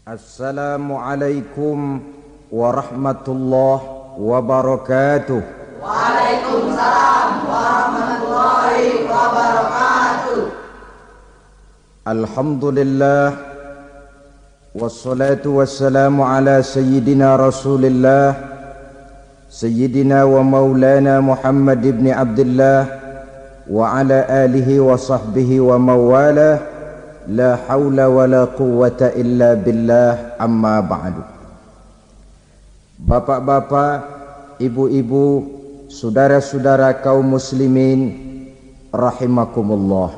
Assalamualaikum warahmatullahi wabarakatuh. Waalaikumsalam warahmatullahi wabarakatuh. Alhamdulillah wassalatu wassalamu ala sayyidina Rasulillah sayyidina wa maulana Muhammad ibn Abdullah wa ala alihi wa sahbihi wa mawalah. La haula wa la quwwata illa billah, amma ba'du. Bapak-bapak, ibu-ibu, saudara-saudara kaum muslimin rahimakumullah.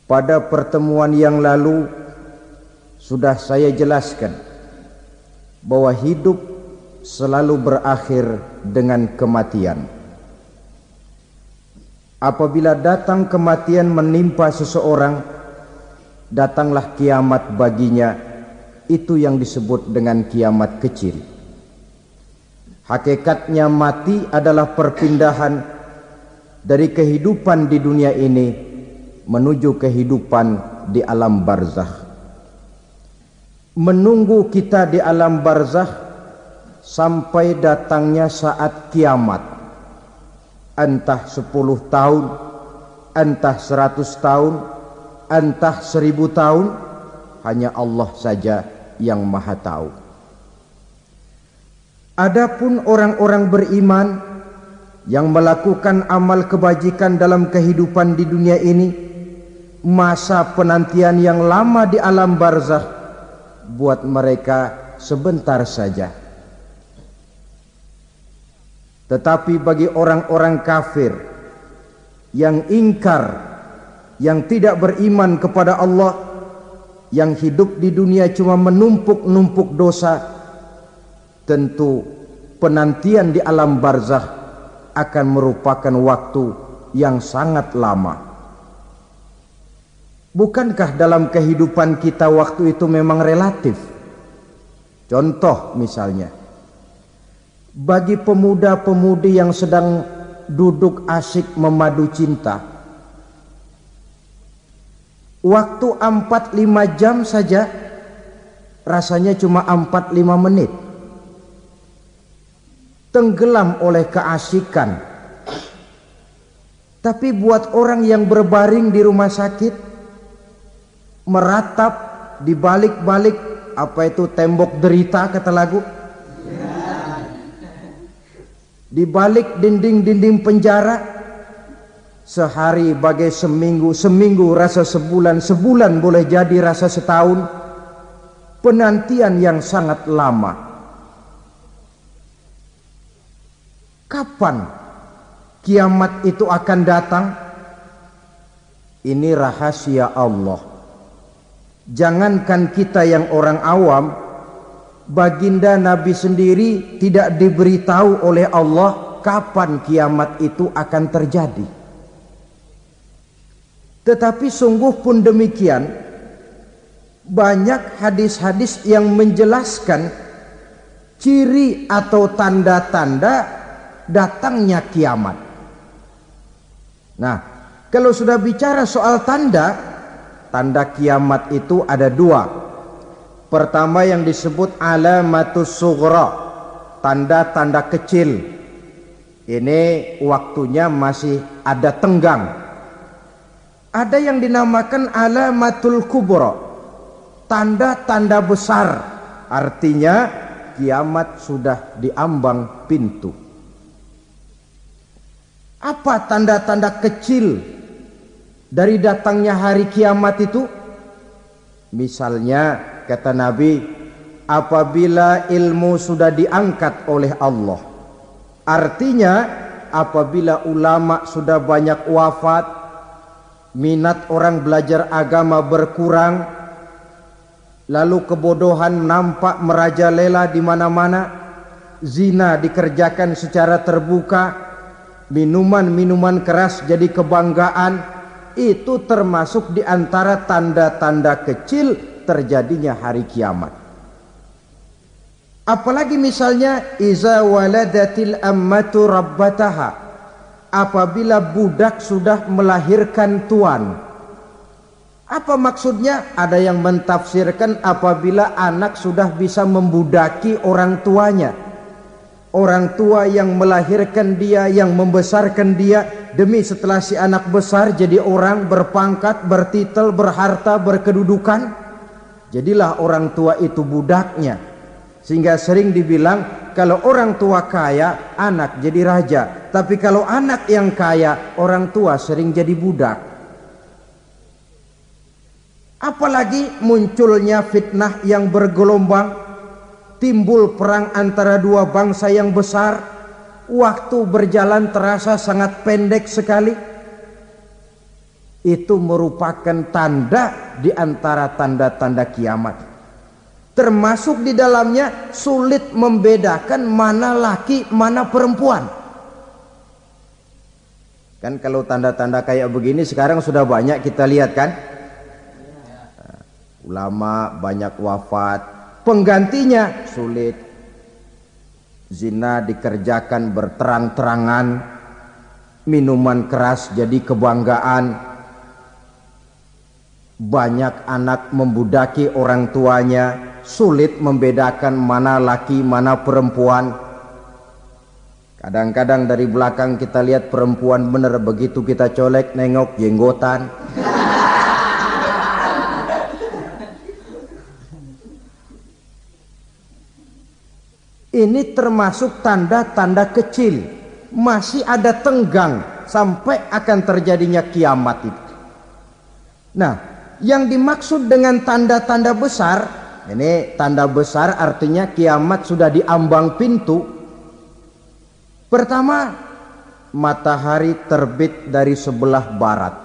Pada pertemuan yang lalu sudah saya jelaskan bahwa hidup selalu berakhir dengan kematian. Apabila datang kematian menimpa seseorang, datanglah kiamat baginya. Itu yang disebut dengan kiamat kecil. Hakikatnya mati adalah perpindahan dari kehidupan di dunia ini menuju kehidupan di alam barzakh. Menunggu kita di alam barzakh sampai datangnya saat kiamat. Entah 10 tahun, entah 100 tahun, entah 1000 tahun, hanya Allah saja yang maha tahu. Adapun orang-orang beriman yang melakukan amal kebajikan dalam kehidupan di dunia ini, masa penantian yang lama di alam barzakh buat mereka sebentar saja. Tetapi bagi orang-orang kafir yang ingkar, yang tidak beriman kepada Allah, yang hidup di dunia cuma menumpuk-numpuk dosa, tentu penantian di alam barzakh akan merupakan waktu yang sangat lama. Bukankah dalam kehidupan kita waktu itu memang relatif? Contoh misalnya, bagi pemuda-pemudi yang sedang duduk asyik memadu cinta, waktu 4-5 jam saja rasanya cuma 4-5 menit. Tenggelam oleh keasikan. Tapi buat orang yang berbaring di rumah sakit, meratap di balik-balik apa itu tembok derita kata lagu, di balik dinding-dinding penjara, sehari bagai seminggu, seminggu rasa sebulan, sebulan boleh jadi rasa setahun. Penantian yang sangat lama. Kapan kiamat itu akan datang? Ini rahasia Allah. Jangankan kita yang orang awam, baginda Nabi sendiri tidak diberitahu oleh Allah kapan kiamat itu akan terjadi. Tetapi sungguh pun demikian, banyak hadis-hadis yang menjelaskan ciri atau tanda-tanda datangnya kiamat. Nah, kalau sudah bicara soal tanda kiamat itu ada dua. Pertama yang disebut alamatus sughra, tanda-tanda kecil. Ini waktunya masih ada tenggang. Ada yang dinamakan alamatul kubra, tanda-tanda besar. Artinya kiamat sudah diambang pintu. Apa tanda-tanda kecil dari datangnya hari kiamat itu? Misalnya kata Nabi, apabila ilmu sudah diangkat oleh Allah, artinya apabila ulama sudah banyak wafat, minat orang belajar agama berkurang, lalu kebodohan nampak merajalela di mana-mana, zina dikerjakan secara terbuka, minuman-minuman keras jadi kebanggaan, itu termasuk di antara tanda-tanda kecil terjadinya hari kiamat. Apalagi misalnya iza waladatil ammatu rabbataha, apabila budak sudah melahirkan tuan. Apa maksudnya? Ada yang mentafsirkan apabila anak sudah bisa membudaki orang tuanya. Orang tua yang melahirkan dia, yang membesarkan dia, demi setelah si anak besar jadi orang berpangkat, bertitel, berharta, berkedudukan, jadilah orang tua itu budaknya. Sehingga sering dibilang kalau orang tua kaya, anak jadi raja. Tapi kalau anak yang kaya, orang tua sering jadi budak. Apalagi munculnya fitnah yang bergelombang, timbul perang antara dua bangsa yang besar, waktu berjalan terasa sangat pendek sekali. Itu merupakan tanda di antara tanda-tanda kiamat. Termasuk di dalamnya sulit membedakan mana laki, mana perempuan. Kan kalau tanda-tanda kayak begini sekarang sudah banyak kita lihat kan? Ulama banyak wafat, penggantinya sulit. Zina dikerjakan berterang-terangan, minuman keras jadi kebanggaan. Banyak anak membudaki orang tuanya, sulit membedakan mana laki mana perempuan. Kadang-kadang dari belakang kita lihat perempuan bener, begitu kita colek nengok jenggotan. Ini termasuk tanda-tanda kecil, masih ada tenggang sampai akan terjadinya kiamat itu. Nah, yang dimaksud dengan tanda-tanda besar, ini tanda besar artinya kiamat sudah di ambang pintu. Pertama, matahari terbit dari sebelah barat.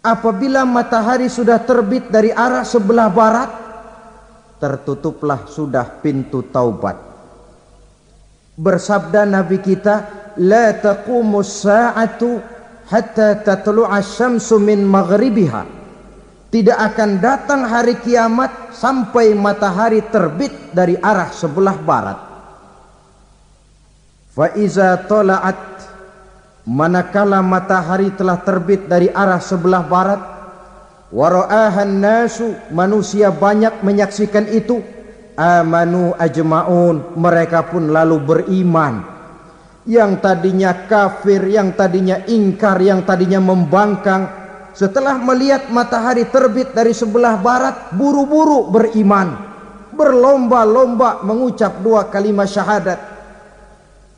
Apabila matahari sudah terbit dari arah sebelah barat, tertutuplah sudah pintu taubat. Bersabda Nabi kita, la taqumus sa'atu hatta tatlu'a syamsu min maghribiha. Tidak akan datang hari kiamat sampai matahari terbit dari arah sebelah barat. Fa iza tala'at, manakala matahari telah terbit dari arah sebelah barat, wara'ahan nasu, manusia banyak menyaksikan itu, amanu ajma'un, mereka pun lalu beriman. Yang tadinya kafir, yang tadinya ingkar, yang tadinya membangkang, setelah melihat matahari terbit dari sebelah barat, buru-buru beriman, berlomba-lomba mengucap dua kalimat syahadat.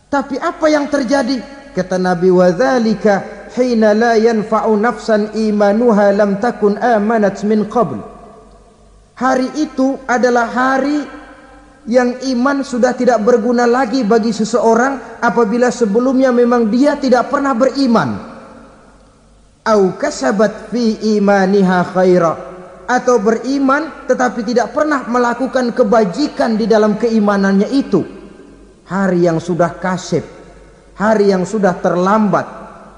Tapi apa yang terjadi? Kata Nabi, wadzalika hina la yanfa'u nafsan imanuha lam takun amanat min qabl. Hari itu adalah hari yang iman sudah tidak berguna lagi bagi seseorang apabila sebelumnya memang dia tidak pernah beriman. Au kasabat fi imaniha khaira, atau beriman tetapi tidak pernah melakukan kebajikan di dalam keimanannya itu. Hari yang sudah kasib, hari yang sudah terlambat,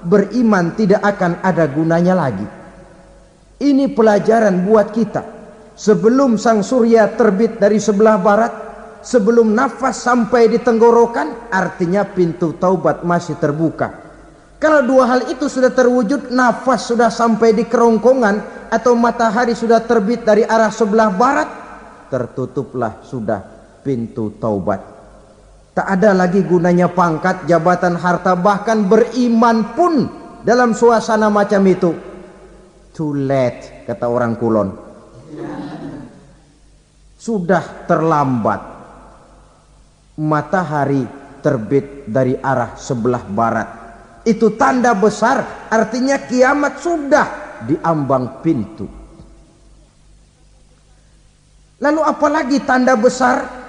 beriman tidak akan ada gunanya lagi. Ini pelajaran buat kita. Sebelum sang surya terbit dari sebelah barat, sebelum nafas sampai di tenggorokan, artinya pintu taubat masih terbuka. Kalau dua hal itu sudah terwujud, nafas sudah sampai di kerongkongan atau matahari sudah terbit dari arah sebelah barat, tertutuplah sudah pintu taubat. Tak ada lagi gunanya pangkat, jabatan, harta, bahkan beriman pun dalam suasana macam itu too late, kata orang Kulon. Sudah terlambat. Matahari terbit dari arah sebelah barat, itu tanda besar, artinya kiamat sudah di ambang pintu. Lalu apalagi tanda besar?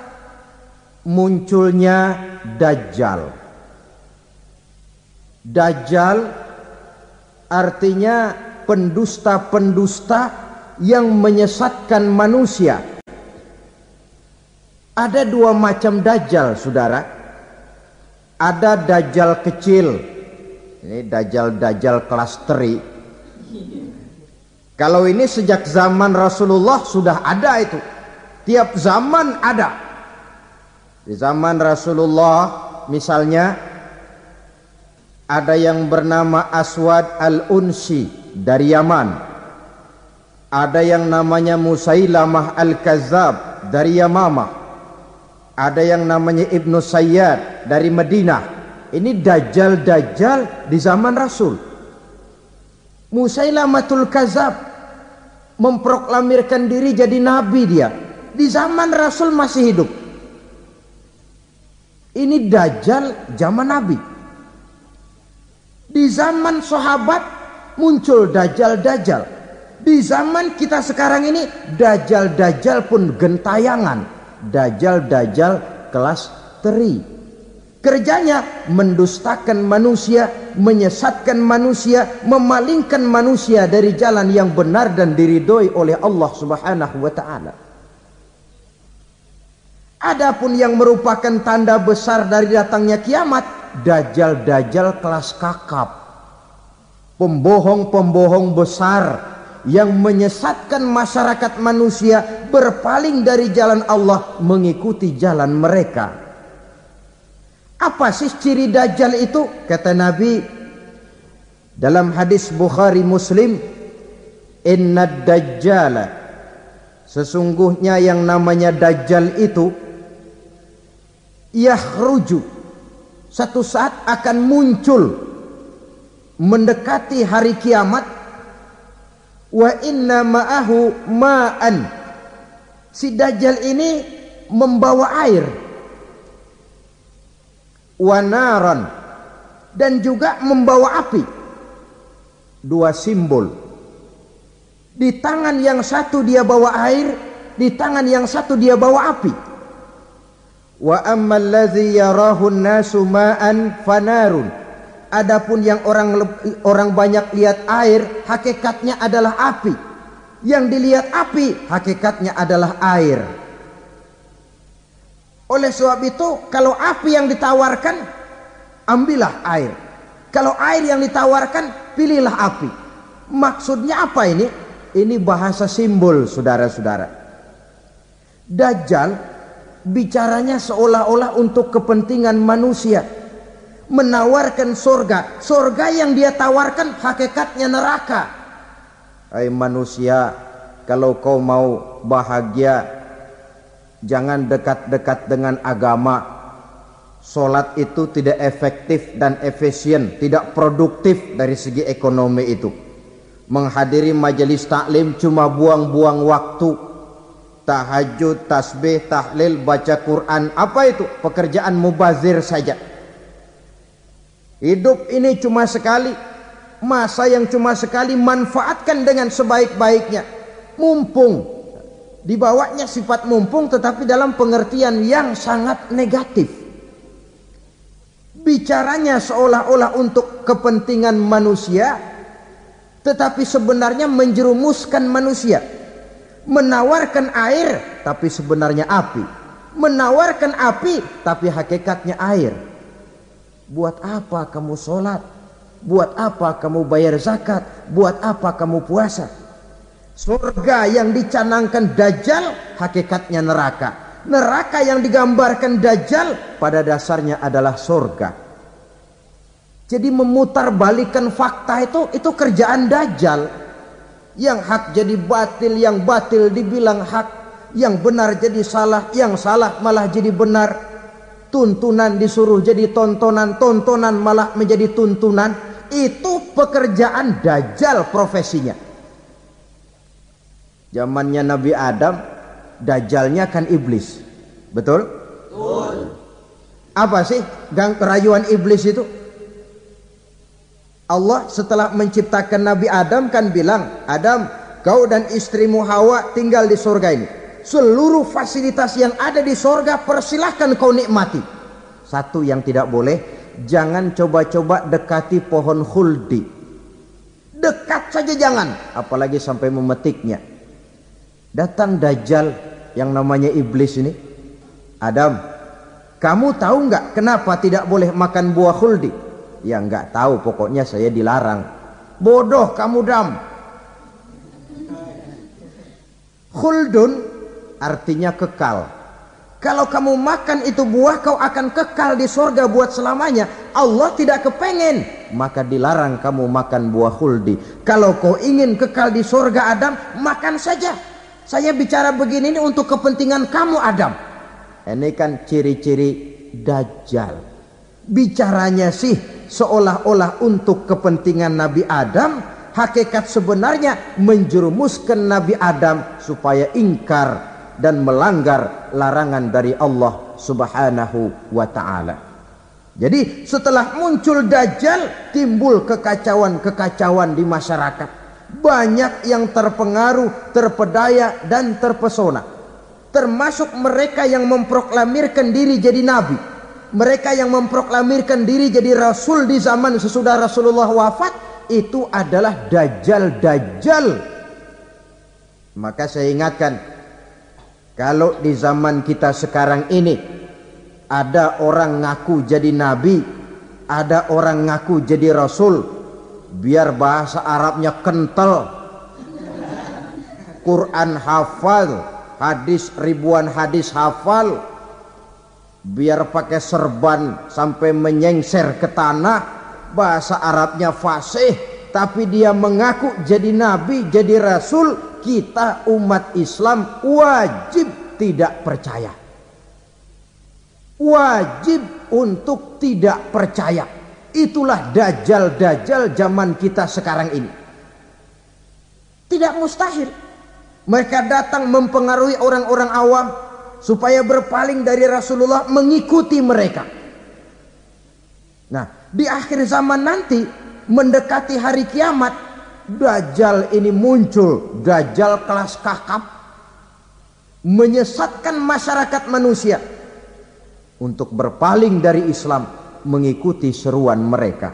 Munculnya Dajjal. Dajjal artinya pendusta-pendusta yang menyesatkan manusia. Ada dua macam Dajjal, saudara. Ada Dajjal kecil, ini Dajjal kelas teri. Kalau ini sejak zaman Rasulullah sudah ada itu. Tiap zaman ada. Di zaman Rasulullah misalnya ada yang bernama Aswad al-Unsi. dari Yaman, ada yang namanya Musailamah Al-Kazzab dari Yamamah, ada yang namanya Ibnu Sayyad dari Madinah. Ini dajjal-dajjal di zaman Rasul. Musailamatul Kazzab memproklamirkan diri jadi nabi, dia di zaman Rasul masih hidup. Ini dajjal zaman Nabi. Di zaman sahabat muncul dajjal-dajjal. Di zaman kita sekarang ini dajjal-dajjal pun gentayangan. Dajjal-dajjal kelas teri. Kerjanya mendustakan manusia, menyesatkan manusia, memalingkan manusia dari jalan yang benar dan diridhoi oleh Allah Subhanahu wa taala. Adapun yang merupakan tanda besar dari datangnya kiamat, dajjal-dajjal kelas kakap, pembohong-pembohong besar yang menyesatkan masyarakat manusia berpaling dari jalan Allah mengikuti jalan mereka. Apa sih ciri dajjal itu? Kata Nabi dalam hadis Bukhari Muslim, "Inna dajjala", sesungguhnya yang namanya dajjal itu yakhruju, satu saat akan muncul mendekati hari kiamat. Wa inna ma'ahu ma'an, si dajjal ini membawa air, wa naran, dan juga membawa api. Dua simbol. Di tangan yang satu dia bawa air, di tangan yang satu dia bawa api. Wa ammal ladzi yarahu an-nasu ma'an fanarun, adapun yang orang banyak lihat air, hakikatnya adalah api. Yang dilihat api, hakikatnya adalah air. Oleh sebab itu, kalau api yang ditawarkan, ambillah air. Kalau air yang ditawarkan, pilihlah api. Maksudnya apa ini? Ini bahasa simbol, saudara-saudara. Dajjal bicaranya seolah-olah untuk kepentingan manusia, menawarkan surga. Surga yang dia tawarkan hakikatnya neraka. Hai manusia, kalau kau mau bahagia, jangan dekat-dekat dengan agama. Solat itu tidak efektif dan efisien, tidak produktif dari segi ekonomi itu. Menghadiri majelis taklim cuma buang-buang waktu. Tahajud, tasbih, tahlil, baca Quran, apa itu? Pekerjaan mubazir saja. Hidup ini cuma sekali, masa yang cuma sekali, manfaatkan dengan sebaik-baiknya. Mumpung, dibawanya sifat mumpung tetapi dalam pengertian yang sangat negatif. Bicaranya seolah-olah untuk kepentingan manusia, tetapi sebenarnya menjerumuskan manusia. Menawarkan air tapi sebenarnya api, menawarkan api tapi hakikatnya air. Buat apa kamu sholat? Buat apa kamu bayar zakat? Buat apa kamu puasa? Surga yang dicanangkan dajjal hakikatnya neraka. Neraka yang digambarkan dajjal pada dasarnya adalah surga. Jadi memutarbalikkan fakta itu kerjaan dajjal. Yang hak jadi batil, yang batil dibilang hak, yang benar jadi salah, yang salah malah jadi benar. Tuntunan disuruh jadi tontonan, tontonan malah menjadi tuntunan. Itu pekerjaan dajjal profesinya. Zamannya Nabi Adam, dajjalnya kan iblis. Betul? Betul. Apa sih rayuan iblis itu? Allah setelah menciptakan Nabi Adam kan bilang, Adam, kau dan istrimu Hawa tinggal di surga ini. Seluruh fasilitas yang ada di surga persilahkan kau nikmati. Satu yang tidak boleh, jangan coba-coba dekati pohon khuldi. Dekat saja jangan, apalagi sampai memetiknya. Datang dajjal yang namanya iblis ini. Adam, kamu tahu nggak kenapa tidak boleh makan buah khuldi? Ya nggak tahu, pokoknya saya dilarang. Bodoh kamu Dam. Khuldun artinya kekal. Kalau kamu makan itu buah, kau akan kekal di surga buat selamanya. Allah tidak kepengen maka dilarang kamu makan buah khuldi. Kalau kau ingin kekal di surga Adam, makan saja. Saya bicara begini ini untuk kepentingan kamu Adam. Ini kan ciri-ciri Dajjal. Bicaranya sih seolah-olah untuk kepentingan Nabi Adam, hakikat sebenarnya menjerumuskan Nabi Adam supaya ingkar dan melanggar larangan dari Allah Subhanahu wa ta'ala. Jadi setelah muncul Dajjal, timbul kekacauan-kekacauan di masyarakat. Banyak yang terpengaruh, terpedaya dan terpesona. Termasuk mereka yang memproklamirkan diri jadi nabi. Mereka yang memproklamirkan diri jadi rasul di zaman sesudah Rasulullah wafat, itu adalah Dajjal-Dajjal. Maka saya ingatkan, kalau di zaman kita sekarang ini ada orang ngaku jadi nabi, ada orang ngaku jadi rasul, biar bahasa Arabnya kental, Quran hafal, hadis ribuan hadis hafal, biar pakai serban sampai menyengser ke tanah, bahasa Arabnya fasih, tapi dia mengaku jadi nabi, jadi rasul, kita umat Islam wajib tidak percaya. Wajib untuk tidak percaya. Itulah Dajjal-Dajjal zaman kita sekarang ini. Tidak mustahil mereka datang mempengaruhi orang-orang awam supaya berpaling dari Rasulullah, mengikuti mereka. Nah, di akhir zaman nanti, mendekati hari kiamat, Dajjal ini muncul. Dajjal kelas kakap, menyesatkan masyarakat manusia untuk berpaling dari Islam, mengikuti seruan mereka.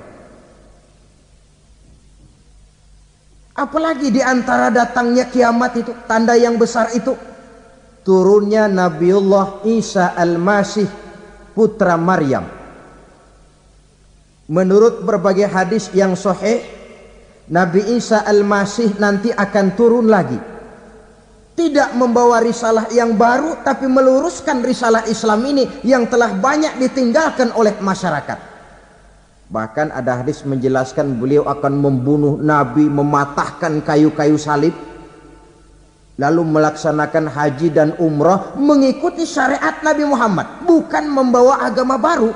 Apalagi di antara datangnya kiamat itu, tanda yang besar itu, turunnya Nabiullah Isa Al-Masih, putra Maryam. Menurut berbagai hadis yang sahih, Nabi Isa Al-Masih nanti akan turun lagi. Tidak membawa risalah yang baru, tapi meluruskan risalah Islam ini yang telah banyak ditinggalkan oleh masyarakat. Bahkan ada hadis menjelaskan beliau akan membunuh Nabi, mematahkan kayu-kayu salib, lalu melaksanakan haji dan umrah mengikuti syariat Nabi Muhammad, bukan membawa agama baru.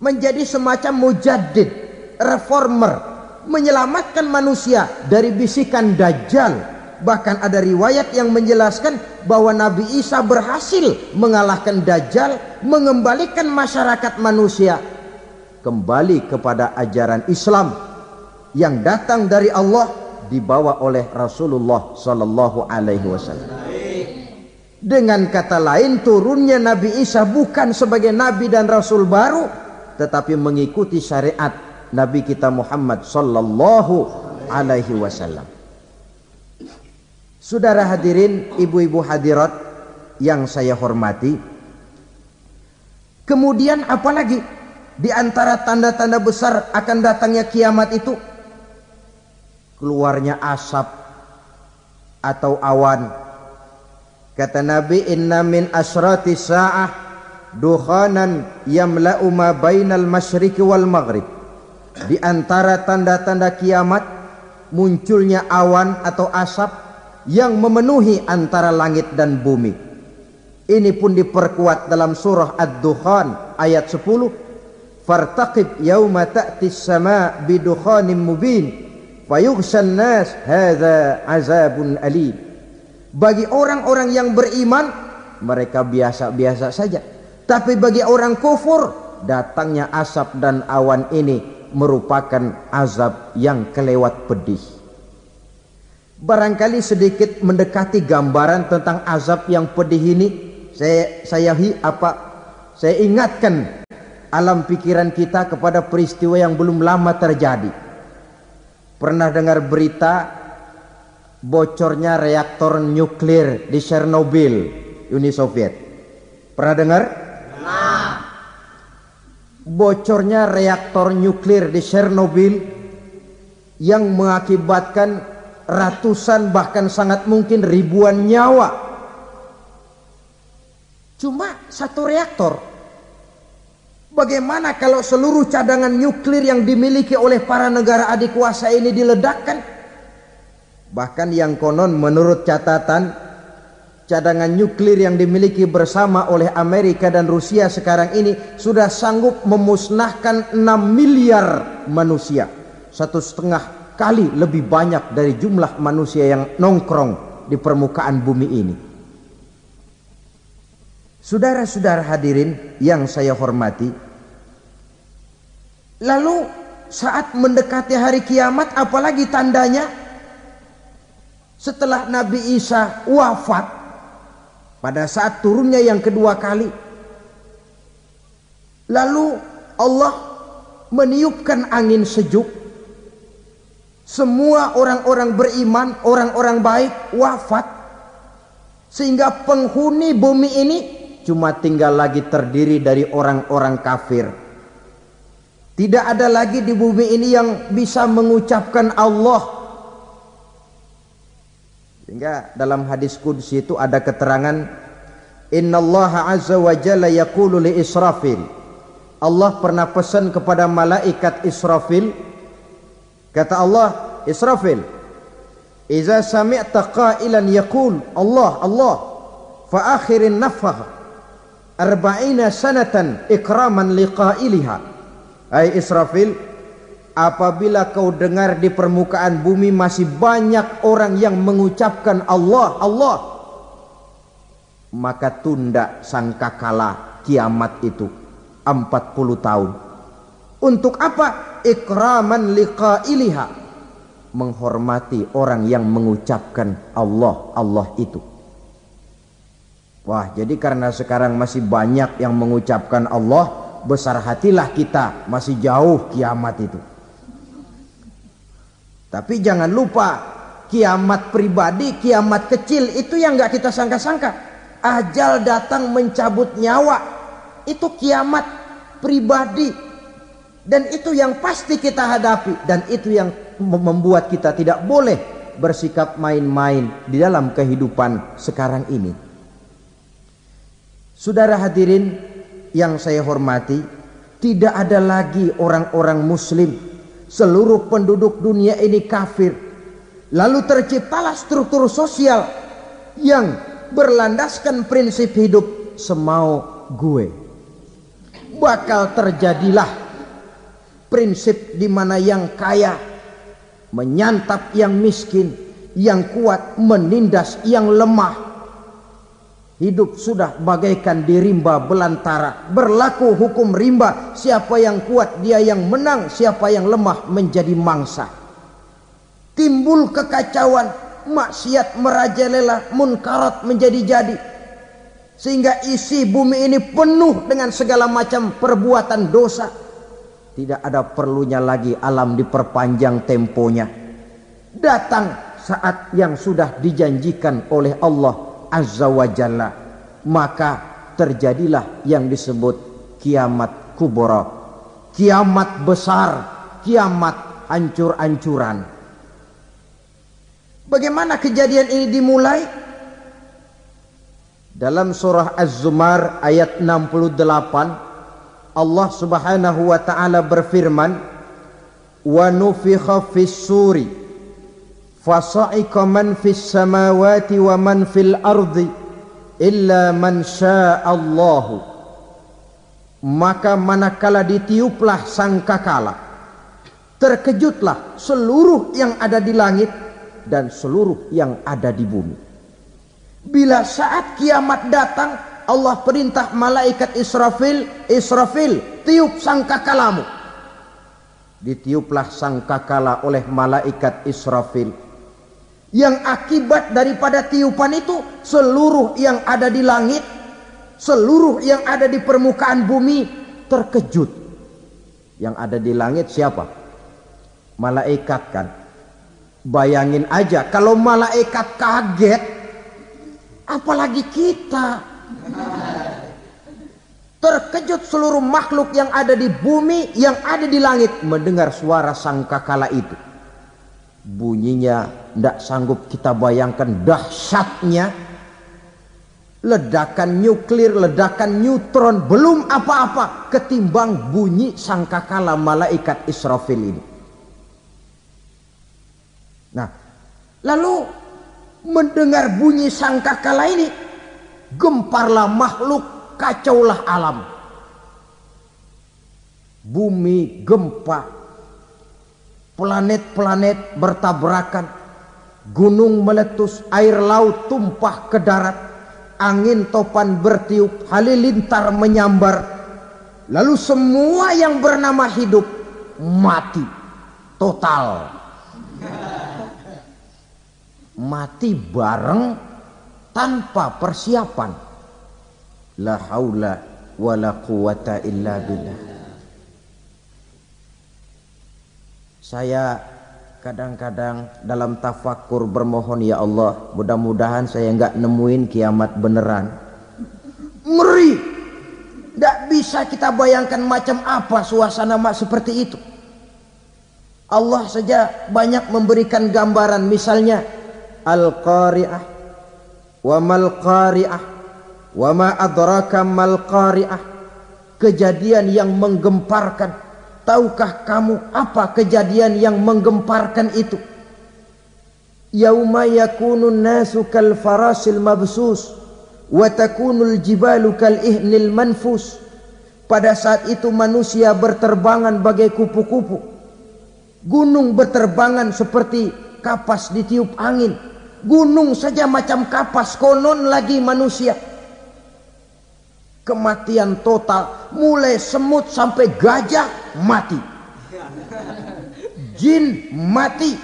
Menjadi semacam mujaddid, reformer, menyelamatkan manusia dari bisikan Dajjal. Bahkan ada riwayat yang menjelaskan bahwa Nabi Isa berhasil mengalahkan Dajjal, mengembalikan masyarakat manusia kembali kepada ajaran Islam yang datang dari Allah, dibawa oleh Rasulullah Sallallahu Alaihi Wasallam. Dengan kata lain, turunnya Nabi Isa bukan sebagai Nabi dan Rasul baru, tetapi mengikuti syariat Nabi kita Muhammad Sallallahu Alaihi Wasallam. Saudara hadirin, ibu-ibu hadirat yang saya hormati, kemudian apalagi di antara tanda-tanda besar akan datangnya kiamat itu? Keluarnya asap atau awan. Kata Nabi, inna min asrati sa'ah dukhanan yamla'u ma bainal masyriqi wal maghrib. Di antara tanda-tanda kiamat, munculnya awan atau asap yang memenuhi antara langit dan bumi. Ini pun diperkuat dalam surah Ad-Dukhan ayat 10. Fartaqib yauma ta'tis sama' bidukhanim mubin fayughshan nas hadza azabun alim. Bagi orang-orang yang beriman, mereka biasa-biasa saja. Tapi bagi orang kufur, datangnya asap dan awan ini merupakan azab yang kelewat pedih. Barangkali sedikit mendekati gambaran tentang azab yang pedih ini, saya ingatkan alam pikiran kita kepada peristiwa yang belum lama terjadi. Pernah dengar berita bocornya reaktor nuklir di Chernobyl, Uni Soviet? Pernah dengar? Nah. Bocornya reaktor nuklir di Chernobyl yang mengakibatkan ratusan bahkan sangat mungkin ribuan nyawa. Cuma satu reaktor. Bagaimana kalau seluruh cadangan nuklir yang dimiliki oleh para negara adikuasa ini diledakkan? Bahkan yang konon menurut catatan, cadangan nuklir yang dimiliki bersama oleh Amerika dan Rusia sekarang ini sudah sanggup memusnahkan 6 miliar manusia. 1,5 kali lebih banyak dari jumlah manusia yang nongkrong di permukaan bumi ini. Saudara-saudara hadirin yang saya hormati, lalu saat mendekati hari kiamat, apalagi tandanya? Setelah Nabi Isa wafat, pada saat turunnya yang kedua kali, lalu Allah meniupkan angin sejuk. Semua orang-orang beriman, orang-orang baik wafat, sehingga penghuni bumi ini cuma tinggal lagi terdiri dari orang-orang kafir. Tidak ada lagi di bumi ini yang bisa mengucapkan Allah. Sehingga dalam hadis qudsi itu ada keterangan, innallaha azza wa jalla yaqulu li Israfil. Allah pernah pesan kepada malaikat Israfil. Kata Allah, Israfil, iza sami'ta qailan yaqul Allah Allah fa akhirin nafakh 40 sanatan ikraman liqailiha. Hai Israfil, apabila kau dengar di permukaan bumi masih banyak orang yang mengucapkan Allah Allah, maka tunda sangkakala kiamat itu 40 tahun. Untuk apa? Ikraman liqailiha, menghormati orang yang mengucapkan Allah Allah itu. Wah, jadi karena sekarang masih banyak yang mengucapkan Allah, besar hatilah kita, masih jauh kiamat itu. Tapi jangan lupa, kiamat pribadi, kiamat kecil itu yang gak kita sangka-sangka. Ajal datang mencabut nyawa, itu kiamat pribadi. Dan itu yang pasti kita hadapi, dan itu yang membuat kita tidak boleh bersikap main-main di dalam kehidupan sekarang ini. Saudara hadirin yang saya hormati, tidak ada lagi orang-orang muslim. Seluruh penduduk dunia ini kafir. Lalu terciptalah struktur sosial yang berlandaskan prinsip hidup semau gue. Bakal terjadilah prinsip di mana yang kaya menyantap yang miskin, yang kuat menindas yang lemah. Hidup sudah bagaikan di rimba belantara, berlaku hukum rimba. Siapa yang kuat dia yang menang, siapa yang lemah menjadi mangsa. Timbul kekacauan, maksiat merajalela, munkarat menjadi-jadi, sehingga isi bumi ini penuh dengan segala macam perbuatan dosa. Tidak ada perlunya lagi alam diperpanjang temponya. Datang saat yang sudah dijanjikan oleh Allah Azza wa Jalla, maka terjadilah yang disebut kiamat kubra, kiamat besar, kiamat hancur-hancuran. Bagaimana kejadian ini dimulai? Dalam surah Az-Zumar ayat 68, Allah Subhanahu wa taala berfirman, wa nufikha fis-suri fasa'iqa man fis samawati wa man fil ardi illa man sya'allahu. Maka manakala ditiuplah sangkakala, terkejutlah seluruh yang ada di langit dan seluruh yang ada di bumi. Bila saat kiamat datang, Allah perintah malaikat Israfil, Israfil, tiup sangkakalamu. Ditiuplah sangkakala oleh malaikat Israfil. Yang akibat daripada tiupan itu, seluruh yang ada di langit, seluruh yang ada di permukaan bumi terkejut. Yang ada di langit siapa? Malaikat kan. Bayangin aja kalau malaikat kaget, apalagi kita. Terkejut seluruh makhluk yang ada di bumi, yang ada di langit mendengar suara sangkakala itu. Bunyinya tidak sanggup kita bayangkan dahsyatnya. ledakan nuklir, ledakan neutron, belum apa-apa ketimbang bunyi sangkakala malaikat Israfil ini. Nah, lalu mendengar bunyi sangkakala ini, gemparlah makhluk, kacaulah alam. Bumi gempa, planet-planet bertabrakan, gunung meletus, air laut tumpah ke darat, angin topan bertiup, halilintar menyambar. Lalu semua yang bernama hidup mati total. Mati bareng tanpa persiapan. La haula wala quwata illa billah. Saya kadang-kadang dalam tafakur bermohon, ya Allah, mudah-mudahan saya enggak nemuin kiamat beneran. Ngeri. Tidak bisa kita bayangkan macam apa suasana seperti itu. Allah saja banyak memberikan gambaran, misalnya Al-Qari'ah, wa mal qari'ah, wa ma adraka mal qari'ah. Kejadian yang menggemparkan. Tahukah kamu apa kejadian yang menggemparkan itu? Yauma yakunun nasu kal farasil mabsus wa takunul jibalu kal ihnil manfus. Pada saat itu manusia berterbangan bagai kupu-kupu. Gunung berterbangan seperti kapas ditiup angin. Gunung saja macam kapas, konon lagi manusia. Kematian total, mulai semut sampai gajah mati, jin mati,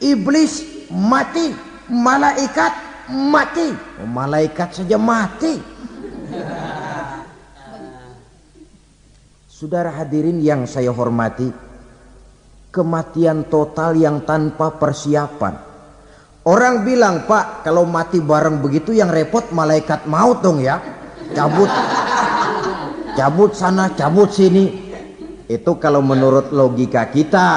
iblis mati, malaikat mati. Malaikat saja mati. Saudara hadirin yang saya hormati, kematian total yang tanpa persiapan. Orang bilang, Pak, kalau mati bareng begitu yang repot malaikat maut dong ya. Cabut sana, cabut sini. Itu kalau menurut logika kita,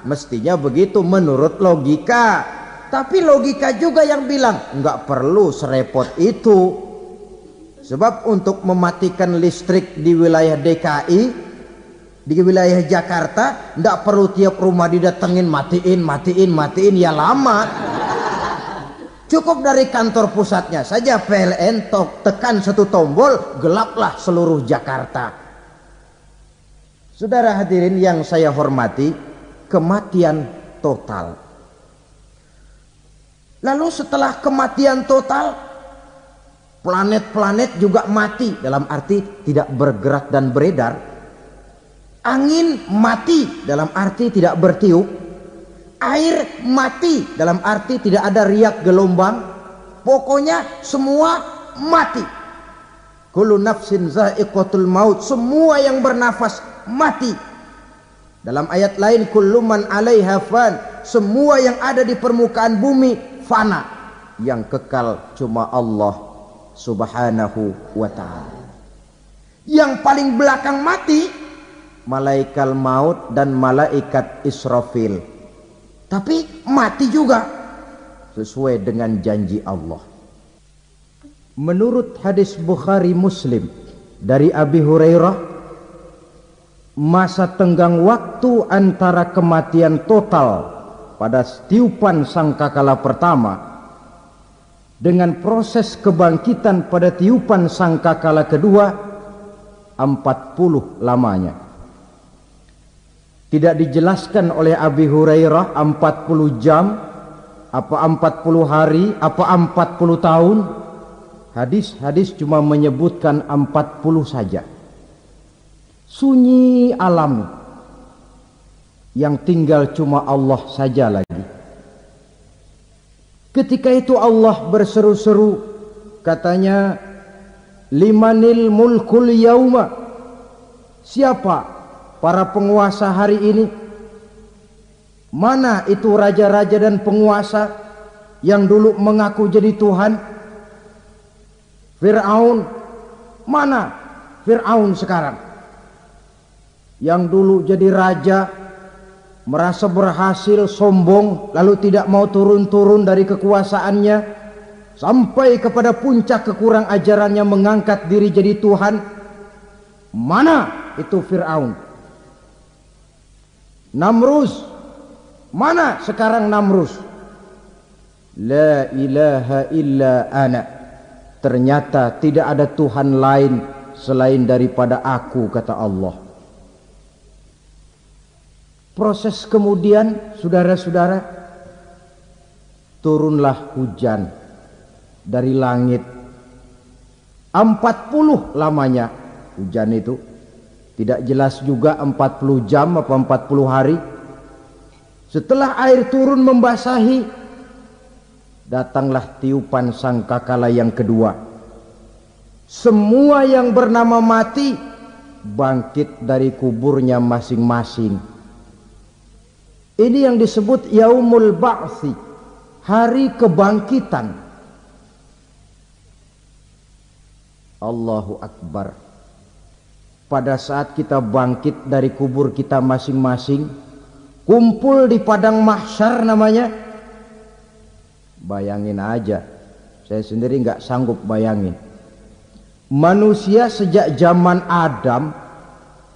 mestinya begitu menurut logika. Tapi logika juga yang bilang nggak perlu serepot itu. Sebab untuk mematikan listrik di wilayah DKI, di wilayah Jakarta, nggak perlu tiap rumah didatengin matiin ya lama. Cukup dari kantor pusatnya saja PLN tekan satu tombol, gelaplah seluruh Jakarta. Saudara hadirin yang saya hormati, kematian total. Lalu setelah kematian total, planet-planet juga mati, dalam arti tidak bergerak dan beredar. Angin mati, dalam arti tidak bertiup. Air mati, dalam arti tidak ada riak gelombang. Pokoknya semua mati. Kullu nafsin za'iqatul maut, semua yang bernafas mati. Dalam ayat lain, kullu man 'alaiha fan, semua yang ada di permukaan bumi fana. Yang kekal cuma Allah Subhanahu wa ta'ala. Yang paling belakang mati malaikat maut dan malaikat Israfil. Tapi mati juga sesuai dengan janji Allah. Menurut hadis Bukhari Muslim dari Abi Hurairah, masa tenggang waktu antara kematian total pada tiupan sangkakala pertama dengan proses kebangkitan pada tiupan sangkakala kedua 40 lamanya. Tidak dijelaskan oleh Abi Hurairah 40 jam, apa 40 hari, apa 40 tahun. Hadis-hadis cuma menyebutkan 40 saja. Sunyi alam, yang tinggal cuma Allah saja lagi. Ketika itu Allah berseru-seru, katanya, limanil mulkul yauma. Siapa para penguasa hari ini? Mana itu raja-raja dan penguasa yang dulu mengaku jadi Tuhan? Fir'aun. Mana Fir'aun sekarang? Yang dulu jadi raja, merasa berhasil, sombong, lalu tidak mau turun-turun dari kekuasaannya. sampai kepada puncak kekurang ajarannya mengangkat diri jadi Tuhan. Mana itu Fir'aun? Namrus, mana sekarang Namrus? La ilaha illa ana. Ternyata tidak ada Tuhan lain selain daripada aku, kata Allah. Proses kemudian, saudara-saudara, turunlah hujan dari langit. 40 lamanya hujan itu. Tidak jelas juga 40 jam apa 40 hari. Setelah air turun membasahi, datanglah tiupan sangkakala yang kedua. Semua yang bernama mati bangkit dari kuburnya masing-masing. Ini yang disebut Yaumul Ba'thi, hari kebangkitan. Allahu Akbar. Pada saat kita bangkit dari kubur kita masing-masing, kumpul di padang mahsyar namanya. Bayangin aja, saya sendiri nggak sanggup bayangin. Manusia sejak zaman Adam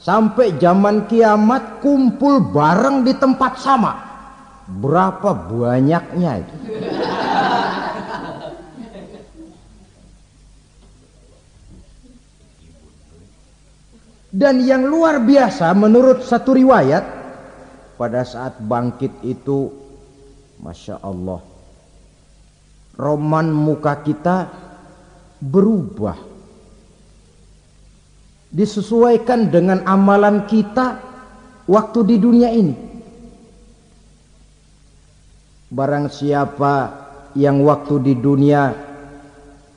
sampai zaman kiamat kumpul bareng di tempat sama. Berapa banyaknya itu? Dan yang luar biasa menurut satu riwayat, pada saat bangkit itu, Masya Allah, roman muka kita berubah, disesuaikan dengan amalan kita waktu di dunia ini. Barang siapa yang waktu di dunia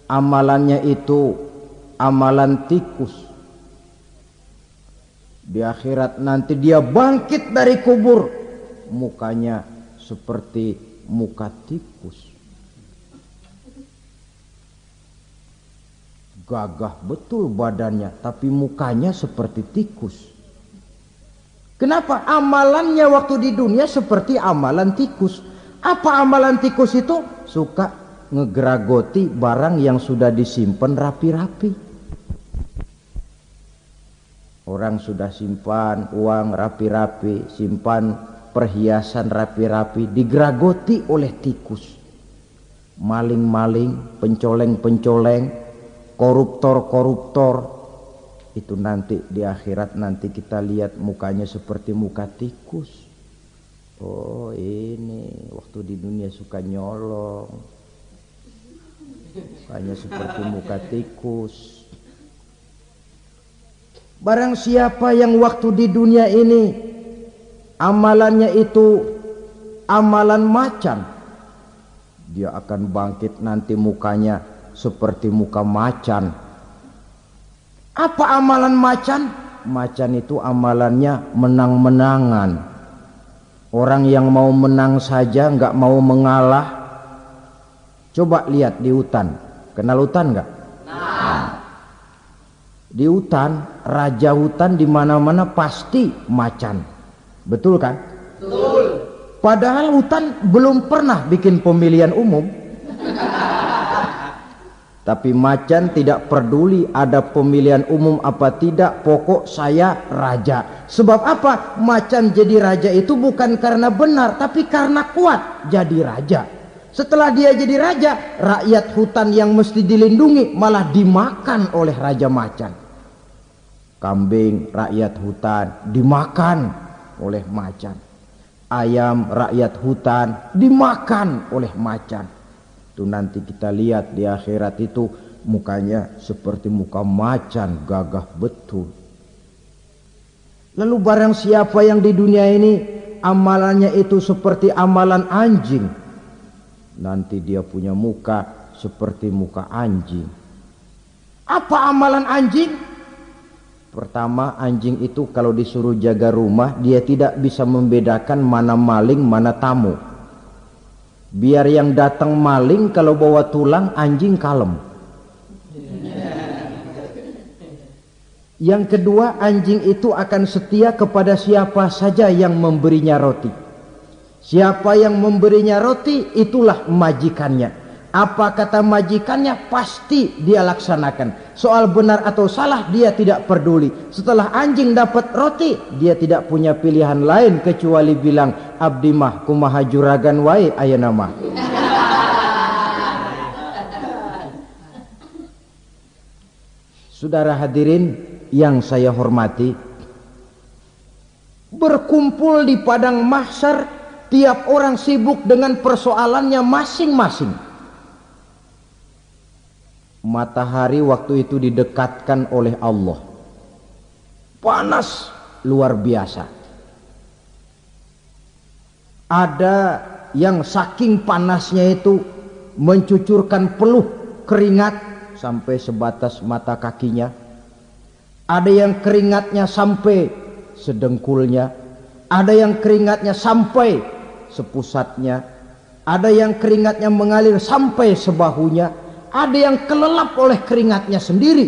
amalannya itu amalan tikus, di akhirat nanti dia bangkit dari kubur, mukanya seperti muka tikus. Gagah betul badannya, tapi mukanya seperti tikus. Kenapa? Amalannya waktu di dunia seperti amalan tikus. Apa amalan tikus itu? Suka ngegeragoti barang yang sudah disimpan rapi-rapi. Orang sudah simpan uang rapi-rapi, simpan perhiasan rapi-rapi, digeragoti oleh tikus. Maling-maling, pencoleng-pencoleng, koruptor-koruptor, itu nanti di akhirat nanti kita lihat mukanya seperti muka tikus. Oh, ini waktu di dunia suka nyolong, mukanya seperti muka tikus. Barang siapa yang waktu di dunia ini amalannya itu amalan macan, dia akan bangkit nanti mukanya seperti muka macan. Apa amalan macan? Macan itu amalannya menang-menangan. Orang yang mau menang saja nggak mau mengalah. Coba lihat di hutan. Kenal hutan nggak? Di hutan, raja hutan di mana-mana pasti macan. Betul kan? Betul. Padahal hutan belum pernah bikin pemilihan umum. Tapi macan tidak peduli ada pemilihan umum apa tidak, pokok saya raja. Sebab apa? Macan jadi raja itu bukan karena benar, tapi karena kuat jadi raja. Setelah dia jadi raja, rakyat hutan yang mesti dilindungi malah dimakan oleh raja macan. Kambing rakyat hutan dimakan oleh macan. Ayam rakyat hutan dimakan oleh macan. Itu nanti kita lihat di akhirat itu mukanya seperti muka macan, gagah betul. Lalu barang siapa yang di dunia ini amalannya itu seperti amalan anjing, nanti dia punya muka seperti muka anjing. Apa amalan anjing? Pertama, anjing itu kalau disuruh jaga rumah, dia tidak bisa membedakan mana maling, mana tamu. Biar yang datang maling, kalau bawa tulang, anjing kalem. Yang kedua, anjing itu akan setia kepada siapa saja yang memberinya roti. Siapa yang memberinya roti, itulah majikannya. Apa kata majikannya pasti dia laksanakan. Soal benar atau salah dia tidak peduli. Setelah anjing dapat roti, dia tidak punya pilihan lain kecuali bilang, abdi mah kumaha juragan wae ayeuna mah. Saudara hadirin yang saya hormati, berkumpul di padang mahsyar, tiap orang sibuk dengan persoalannya masing-masing. Matahari waktu itu didekatkan oleh Allah, panas luar biasa. Ada yang saking panasnya itu mencucurkan peluh keringat sampai sebatas mata kakinya. Ada yang keringatnya sampai sedengkulnya, ada yang keringatnya sampai sepusatnya, ada yang keringatnya mengalir sampai sebahunya, ada yang kelelap oleh keringatnya sendiri,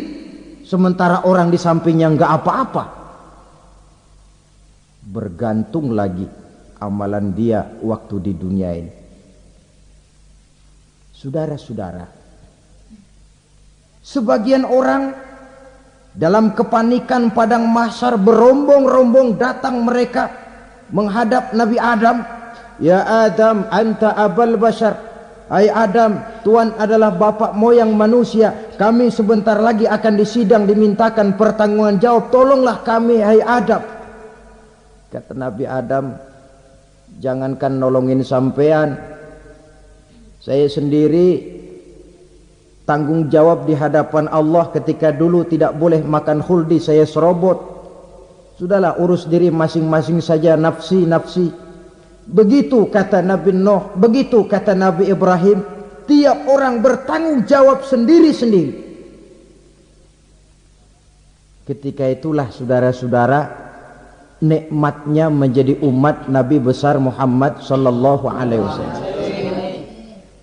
sementara orang di sampingnya enggak apa-apa. Bergantung lagi amalan dia waktu di dunia ini. Saudara-saudara, sebagian orang dalam kepanikan padang mahsyar berombong-rombong datang mereka menghadap Nabi Adam. Ya Adam, anta abal bashar. Hai Adam, Tuhan adalah bapak moyang manusia. Kami sebentar lagi akan disidang, dimintakan pertanggungan jawab. Tolonglah kami, hai Adam. Kata Nabi Adam, jangankan nolongin sampean, saya sendiri tanggung jawab di hadapan Allah ketika dulu tidak boleh makan khuldi, saya serobot. Sudahlah, urus diri masing-masing saja, nafsi, nafsi. Begitu kata Nabi Nuh, begitu kata Nabi Ibrahim. Tiap orang bertanggung jawab sendiri-sendiri. Ketika itulah saudara-saudara, nikmatnya menjadi umat Nabi besar Muhammad sallallahu alaihi wasallam.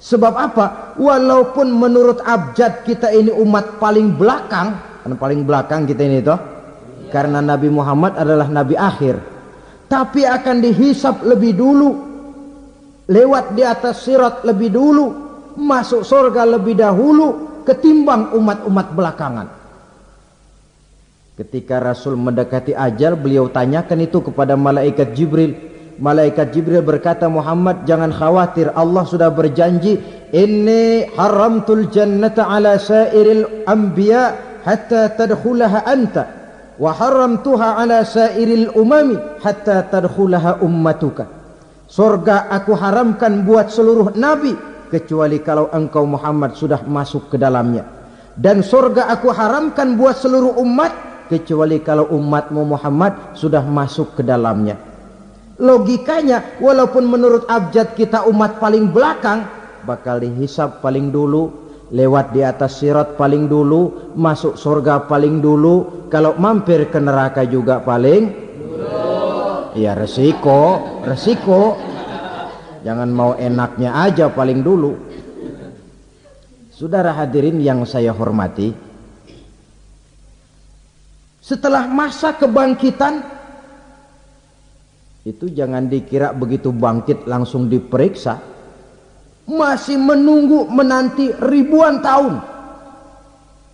Sebab apa? Walaupun menurut abjad kita ini umat paling belakang, kan paling belakang kita ini toh, karena Nabi Muhammad adalah Nabi akhir. Tapi akan dihisap lebih dulu, lewat di atas sirat lebih dulu, masuk surga lebih dahulu ketimbang umat-umat belakangan. Ketika Rasul mendekati ajal, beliau tanyakan itu kepada malaikat Jibril. Malaikat Jibril berkata, Muhammad jangan khawatir, Allah sudah berjanji, inni haramtul jannata ala sairil anbiya hatta tadkhulaha anta, wa haramtuha ala sairil umami hatta tadkhulaha ummatuka. Surga aku haramkan buat seluruh nabi kecuali kalau engkau Muhammad sudah masuk ke dalamnya, dan surga aku haramkan buat seluruh umat kecuali kalau umatmu Muhammad sudah masuk ke dalamnya. Logikanya, walaupun menurut abjad kita umat paling belakang, bakal dihisap paling dulu, lewat di atas sirat paling dulu, masuk surga paling dulu, kalau mampir ke neraka juga paling dulu. Ya resiko, resiko. Jangan mau enaknya aja paling dulu. Saudara hadirin yang saya hormati, setelah masa kebangkitan itu jangan dikira begitu bangkit langsung diperiksa. Masih menunggu menanti ribuan tahun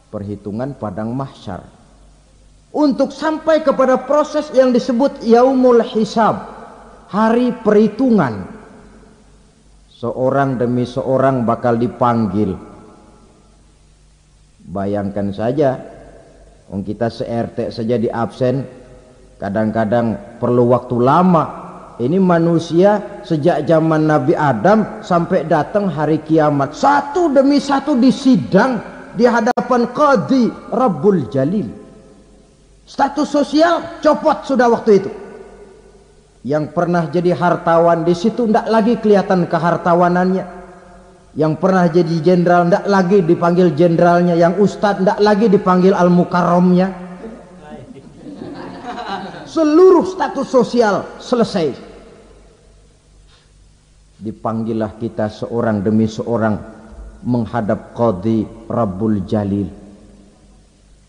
perhitungan padang mahsyar untuk sampai kepada proses yang disebut yaumul hisab, hari perhitungan. Seorang demi seorang bakal dipanggil. Bayangkan saja, kita se-RT saja di absen, kadang-kadang perlu waktu lama. Ini manusia sejak zaman Nabi Adam sampai datang hari kiamat, satu demi satu disidang di hadapan Qadhi Rabbul Jalil. Status sosial copot sudah waktu itu. Yang pernah jadi hartawan di situ tidak lagi kelihatan kehartawanannya. Yang pernah jadi jenderal tidak lagi dipanggil jenderalnya. Yang ustadz tidak lagi dipanggil al-mukarramnya. Seluruh status sosial selesai. Dipanggillah kita seorang demi seorang menghadap Qadhi Rabbul Jalil.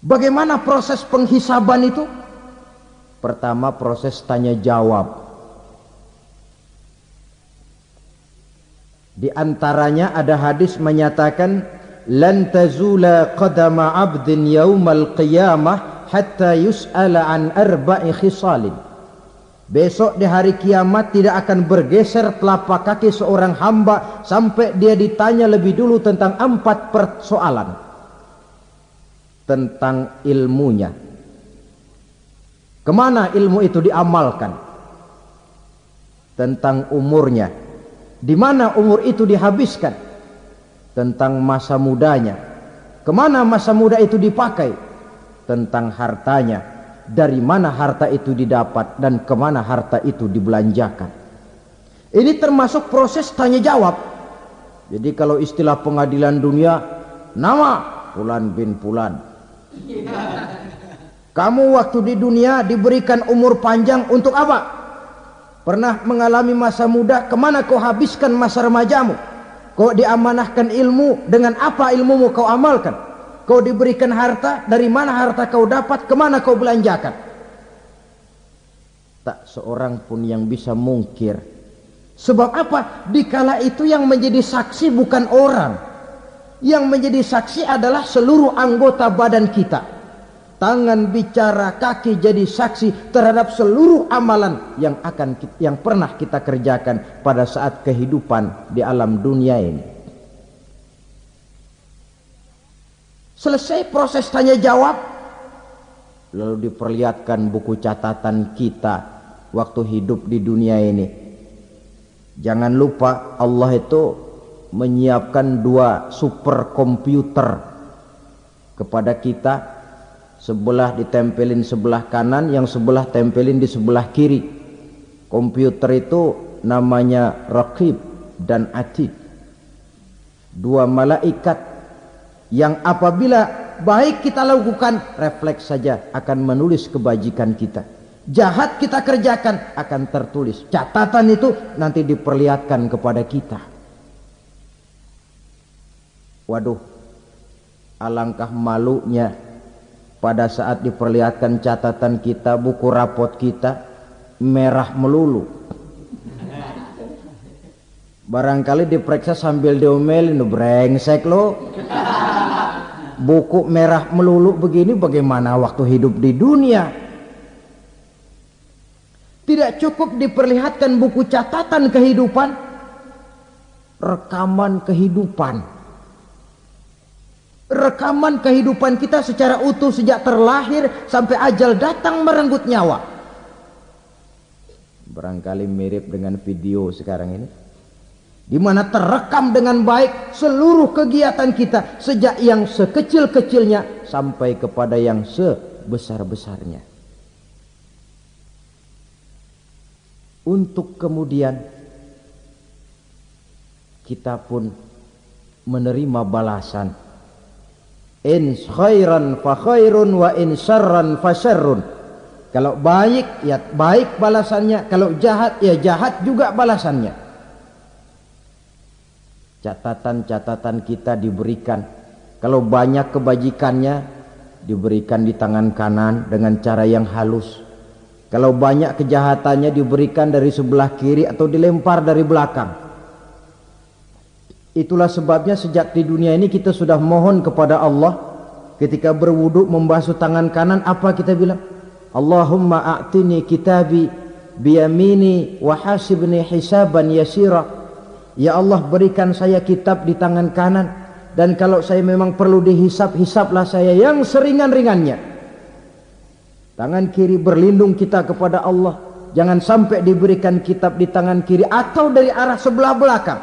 Bagaimana proses penghisaban itu? Pertama, proses tanya jawab. Di antaranya ada hadis menyatakan lan tazula qadama 'abdin yaumal qiyamah hatta yus'ala an arba'i khisalin. Besok di hari kiamat tidak akan bergeser telapak kaki seorang hamba sampai dia ditanya lebih dulu tentang 4 persoalan. Tentang ilmunya. Kemana ilmu itu diamalkan? Tentang umurnya. Di mana umur itu dihabiskan? Tentang masa mudanya. Kemana masa muda itu dipakai? Tentang hartanya. Dari mana harta itu didapat dan kemana harta itu dibelanjakan. Ini termasuk proses tanya jawab. Jadi kalau istilah pengadilan dunia, nama Fulan bin Fulan. Kamu waktu di dunia diberikan umur panjang untuk apa? Pernah mengalami masa muda, kemana kau habiskan masa remajamu? Kau diamanahkan ilmu, dengan apa ilmumu kau amalkan? Kau diberikan harta, dari mana harta kau dapat, kemana kau belanjakan? Tak seorang pun yang bisa mungkir. Sebab apa? Dikala itu yang menjadi saksi bukan orang. Yang menjadi saksi adalah seluruh anggota badan kita. Tangan bicara, kaki jadi saksi terhadap seluruh amalan yang pernah kita kerjakan pada saat kehidupan di alam dunia ini. Selesai proses tanya jawab, lalu diperlihatkan buku catatan kita waktu hidup di dunia ini. Jangan lupa Allah itu menyiapkan 2 superkomputer kepada kita. Sebelah ditempelin sebelah kanan, yang sebelah tempelin di sebelah kiri. Komputer itu namanya Raqib dan Atid. 2 malaikat yang apabila baik kita lakukan, refleks saja akan menulis kebajikan kita. Jahat kita kerjakan akan tertulis. Catatan itu nanti diperlihatkan kepada kita. Waduh, alangkah malunya pada saat diperlihatkan catatan kita, buku rapot kita merah melulu. Barangkali diperiksa sambil diomelin, brengsek lo. Buku merah melulu begini, bagaimana waktu hidup di dunia? Tidak cukup diperlihatkan buku catatan kehidupan, rekaman kehidupan. Rekaman kehidupan kita secara utuh sejak terlahir sampai ajal datang merenggut nyawa. Barangkali mirip dengan video sekarang ini, di mana terekam dengan baik seluruh kegiatan kita sejak yang sekecil-kecilnya sampai kepada yang sebesar-besarnya. Untuk kemudian kita pun menerima balasan. In khairan fa khairun wa in syarran fa syarrun. Kalau baik ya baik balasannya, kalau jahat ya jahat juga balasannya. Catatan-catatan kita diberikan. Kalau banyak kebajikannya diberikan di tangan kanan dengan cara yang halus. Kalau banyak kejahatannya diberikan dari sebelah kiri atau dilempar dari belakang. Itulah sebabnya sejak di dunia ini kita sudah mohon kepada Allah. Ketika berwudu membasuh tangan kanan, apa kita bilang? Allahumma a'tini kitabi biyamini wa hasibni hisaban yasira. Ya Allah, berikan saya kitab di tangan kanan, dan kalau saya memang perlu dihisap, hisaplah saya yang seringan-ringannya. Tangan kiri berlindung kita kepada Allah. Jangan sampai diberikan kitab di tangan kiri atau dari arah sebelah belakang.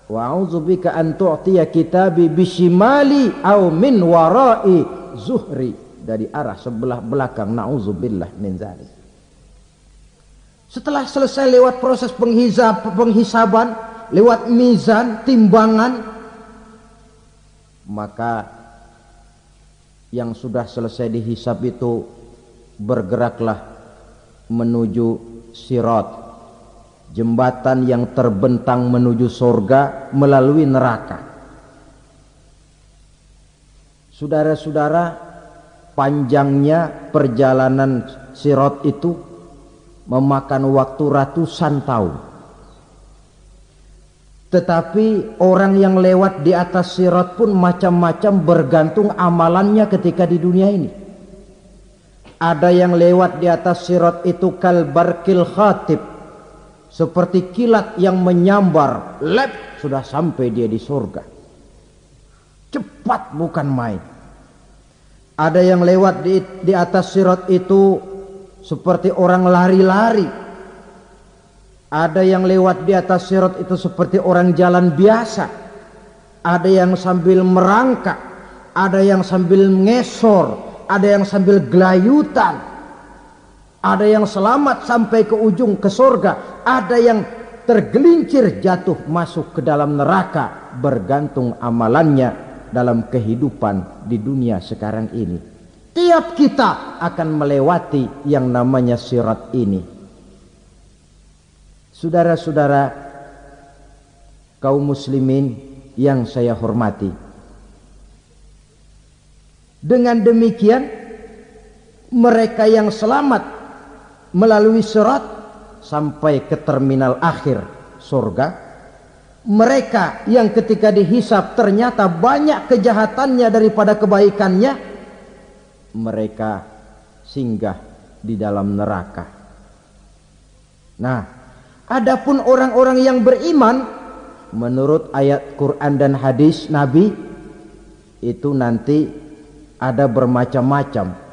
Wa a'udzubika an tu'tiya kitabi bishimali aw min wara'i zuhri, dari arah sebelah belakang. Na'udzubillah min dzalik. Setelah selesai lewat proses penghisaban, lewat mizan, timbangan, maka yang sudah selesai dihisab itu bergeraklah menuju sirat, jembatan yang terbentang menuju surga melalui neraka. Saudara-saudara, panjangnya perjalanan sirat itu memakan waktu ratusan tahun. Tetapi orang yang lewat di atas sirat pun macam-macam bergantung amalannya ketika di dunia ini. Ada yang lewat di atas sirat itu kal barqil khatib, seperti kilat yang menyambar, lep, sudah sampai dia di surga. Cepat bukan main. Ada yang lewat di atas sirat itu seperti orang lari-lari. Ada yang lewat di atas sirat itu seperti orang jalan biasa. Ada yang sambil merangkak, ada yang sambil ngesor, ada yang sambil gelayutan. Ada yang selamat sampai ke ujung ke surga, ada yang tergelincir jatuh masuk ke dalam neraka, bergantung amalannya dalam kehidupan di dunia sekarang ini. Tiap kita akan melewati yang namanya sirat ini. Saudara-saudara kaum muslimin yang saya hormati, dengan demikian mereka yang selamat melalui sirat sampai ke terminal akhir surga, mereka yang ketika dihisab ternyata banyak kejahatannya daripada kebaikannya, mereka singgah di dalam neraka. Nah, adapun orang-orang yang beriman menurut ayat Quran dan hadis Nabi itu nanti ada bermacam-macam.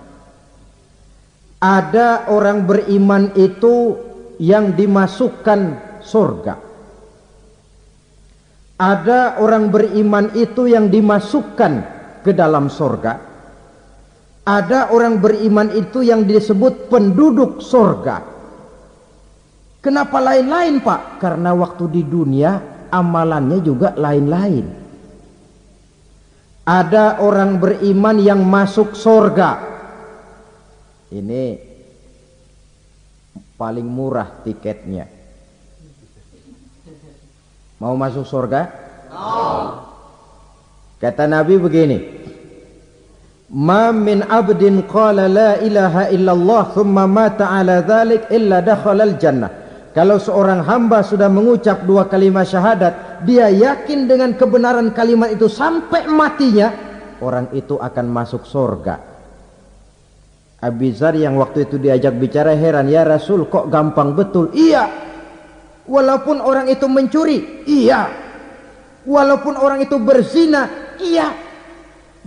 Ada orang beriman itu yang dimasukkan surga. Ada orang beriman itu yang dimasukkan ke dalam surga. Ada orang beriman itu yang disebut penduduk surga. Kenapa lain-lain, Pak? Karena waktu di dunia amalannya juga lain-lain. Ada orang beriman yang masuk surga. Ini paling murah tiketnya. Mau masuk surga? Kata Nabi begini, ma min abdin qala la ilaha illallah thumma mata ala dhalik illa dakhala al jannah. Kalau seorang hamba sudah mengucap dua kalimat syahadat, dia yakin dengan kebenaran kalimat itu sampai matinya, orang itu akan masuk surga. Abi Dzar yang waktu itu diajak bicara heran, ya Rasul kok gampang betul? Iya. Walaupun orang itu mencuri, iya. Walaupun orang itu berzina, iya.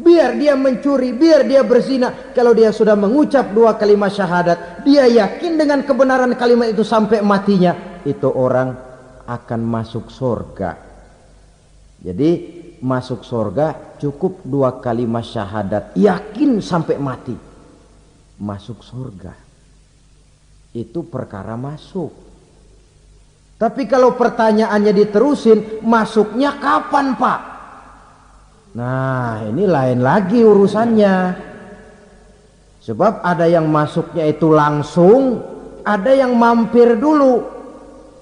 Biar dia mencuri, biar dia berzina, kalau dia sudah mengucap dua kalimat syahadat, dia yakin dengan kebenaran kalimat itu sampai matinya, itu orang akan masuk surga. Jadi masuk surga cukup dua kalimat syahadat, yakin sampai mati, masuk surga. Itu perkara masuk. Tapi kalau pertanyaannya diterusin, masuknya kapan, Pak? Nah, ini lain lagi urusannya. Sebab ada yang masuknya itu langsung, ada yang mampir dulu.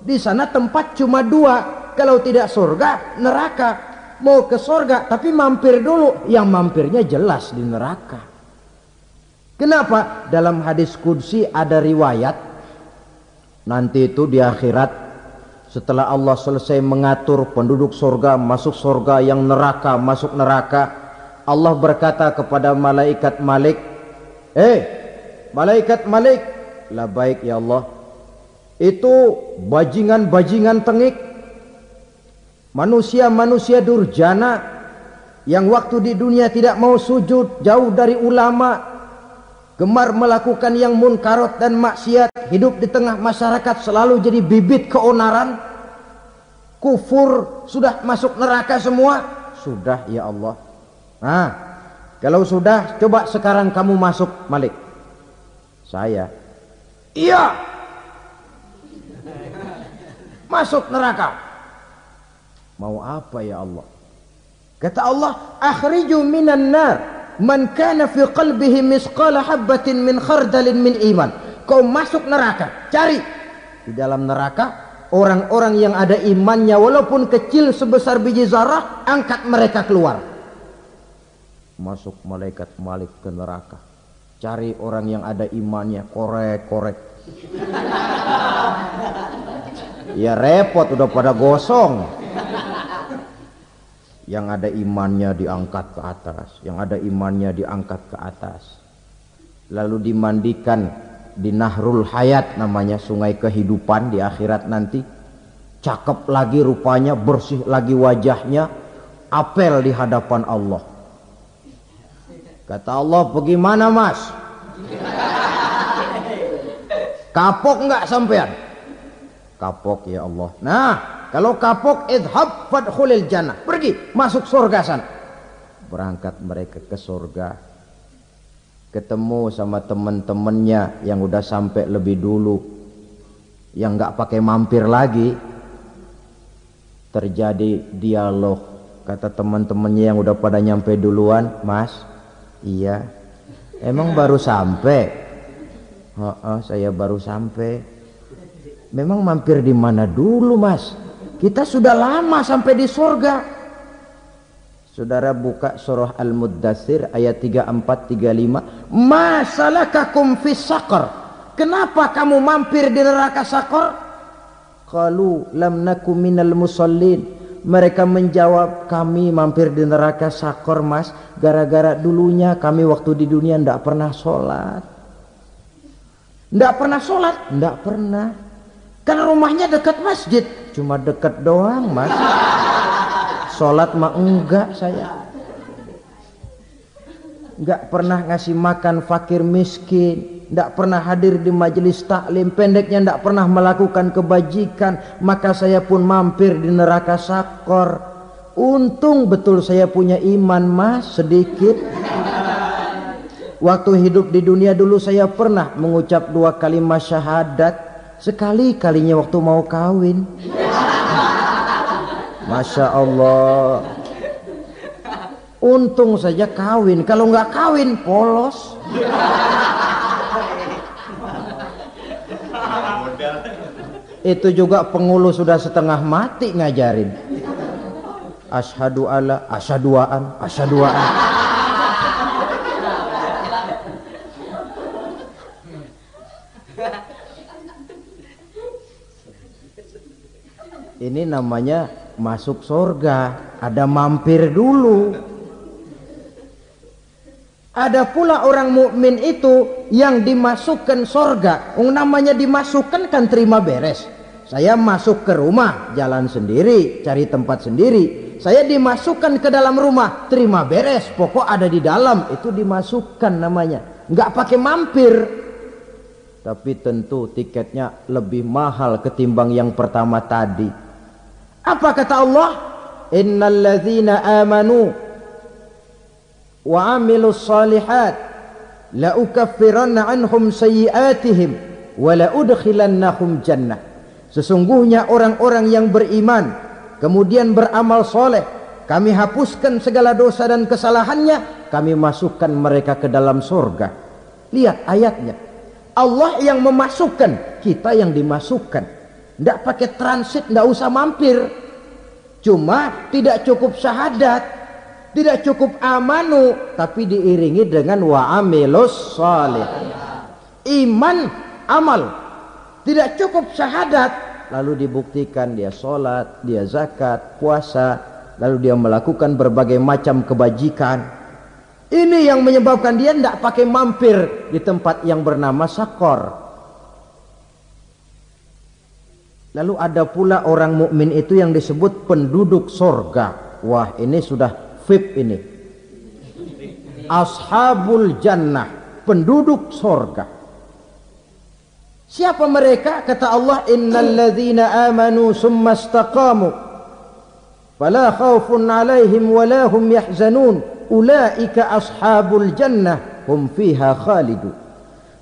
Di sana tempat cuma dua, kalau tidak surga, neraka. Mau ke surga tapi mampir dulu, yang mampirnya jelas di neraka. Kenapa? Dalam hadis qudsi ada riwayat, nanti itu di akhirat, setelah Allah selesai mengatur penduduk surga masuk surga, yang neraka masuk neraka, Allah berkata kepada malaikat Malik, malaikat Malik, labaik ya Allah, itu bajingan-bajingan tengik, manusia-manusia durjana yang waktu di dunia tidak mau sujud, jauh dari ulama, gemar melakukan yang munkarat dan maksiat, hidup di tengah masyarakat selalu jadi bibit keonaran, kufur, sudah masuk neraka semua. Sudah ya Allah. Nah, kalau sudah, coba sekarang kamu masuk, Malik. Saya, iya, masuk neraka. Mau apa ya Allah? Kata Allah, akhriju minan nar man kana fi qalbihi misqala habatin min khardalin min iman. Kau masuk neraka, cari di dalam neraka orang-orang yang ada imannya walaupun kecil sebesar biji zarah, angkat mereka keluar. Masuk malaikat Malik ke neraka, cari orang yang ada imannya, korek-korek. Ya repot, udah pada gosong. Yang ada imannya diangkat ke atas, yang ada imannya diangkat ke atas. Lalu dimandikan di Nahrul Hayat, namanya sungai kehidupan di akhirat nanti. Cakep lagi rupanya, bersih lagi wajahnya, apel di hadapan Allah. Kata Allah, bagaimana mas? Kapok nggak sampean? Kapok ya Allah. Nah, kalau kapok, idhab fadkhulil jannah, pergi masuk surga sana. Berangkat mereka ke surga, ketemu sama teman-temannya yang udah sampai lebih dulu, yang nggak pakai mampir lagi. Terjadi dialog. Kata teman-temannya yang udah pada nyampe duluan, mas, iya, emang baru sampai? Saya baru sampai. Memang mampir di mana dulu mas? Kita sudah lama sampai di surga. Saudara buka surah Al-Muddatsir ayat 34-35. Ma salakakum fis saqar? Kenapa kamu mampir di neraka Saqar? Qalu lam naku minal musallin. Mereka menjawab, kami mampir di neraka Saqar mas, gara-gara dulunya kami waktu di dunia ndak pernah sholat. Ndak pernah sholat? Ndak pernah. Kan rumahnya dekat masjid, cuma dekat doang mas. Sholat mah enggak saya. Enggak pernah ngasih makan fakir miskin, enggak pernah hadir di majelis taklim, pendeknya enggak pernah melakukan kebajikan. Maka saya pun mampir di neraka Saqar. Untung betul saya punya iman mas, sedikit. Waktu hidup di dunia dulu saya pernah mengucap 2 kalimat syahadat, sekali-kalinya waktu mau kawin. Masya Allah. Untung saja kawin, kalau nggak kawin polos. Itu juga pengulu sudah setengah mati ngajarin. Asyhadu alla, asyaduaan, asyaduaan. Ini namanya masuk surga, ada mampir dulu. Ada pula orang mukmin itu yang dimasukkan surga. Namanya dimasukkan kan terima beres. Saya masuk ke rumah, jalan sendiri, cari tempat sendiri. Saya dimasukkan ke dalam rumah, terima beres, pokok ada di dalam, itu dimasukkan namanya. Nggak pakai mampir. Tapi tentu tiketnya lebih mahal ketimbang yang pertama tadi. Apa kata Allah? Innal ladzina amanu wa amilus salihat la ukaffiranna anhum sayyi'atihim wa la udkhilannahum jannah. Sesungguhnya orang-orang yang beriman kemudian beramal soleh, kami hapuskan segala dosa dan kesalahannya, kami masukkan mereka ke dalam surga. Lihat ayatnya, Allah yang memasukkan, kita yang dimasukkan. Tidak pakai transit, tidak usah mampir. Cuma tidak cukup syahadat, tidak cukup amanu, tapi diiringi dengan wa amilus salih. Iman, amal. Tidak cukup syahadat, lalu dibuktikan dia sholat, dia zakat, puasa, lalu dia melakukan berbagai macam kebajikan. Ini yang menyebabkan dia tidak pakai mampir di tempat yang bernama Saqar. Lalu ada pula orang mukmin itu yang disebut penduduk surga. Wah, ini sudah VIP ini. Ashabul jannah, penduduk surga. Siapa mereka? Kata Allah, innal ladzina amanu summa istaqamu fala khaufun 'alaihim wala hum yahzanun ulaika ashabul jannah hum fiha khalidun.